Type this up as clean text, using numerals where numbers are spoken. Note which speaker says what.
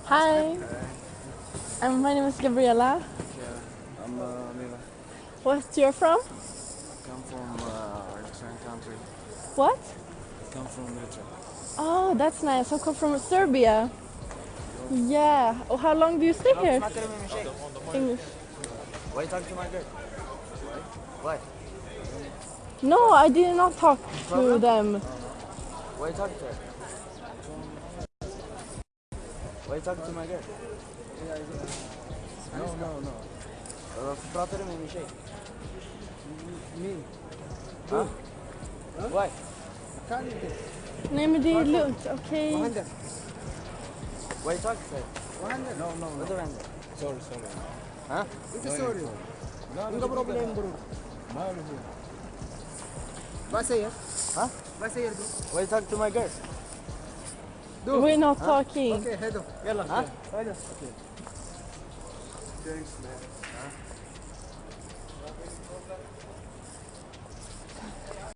Speaker 1: Hi, my name is Gabriela.
Speaker 2: I'm Mila.
Speaker 1: What's you're from?
Speaker 2: Come from Eritrean country.
Speaker 1: What?
Speaker 2: Come from Eritrea.
Speaker 1: Oh, that's nice. I come from Serbia. Yeah. Oh, how long do you stay here? English.
Speaker 2: Why talk to my girl? Why?
Speaker 1: No, I did not talk to them.
Speaker 2: Why talk to her? Why talk to my girl? No. Pratar med min tjej. Min? Huh? Why?
Speaker 1: Nej, men det är lugnt, okej?
Speaker 2: Why talk to her? No. Vad händer? Sorry. Huh?
Speaker 3: Inte sorry. Inga problem bror. Vad säger?
Speaker 2: Huh?
Speaker 3: Vad säger du?
Speaker 2: Why talk to my girl?
Speaker 1: We're not talking.
Speaker 3: Okej, hejdå.
Speaker 2: Huh?
Speaker 3: Hejdå.
Speaker 2: Thanks man.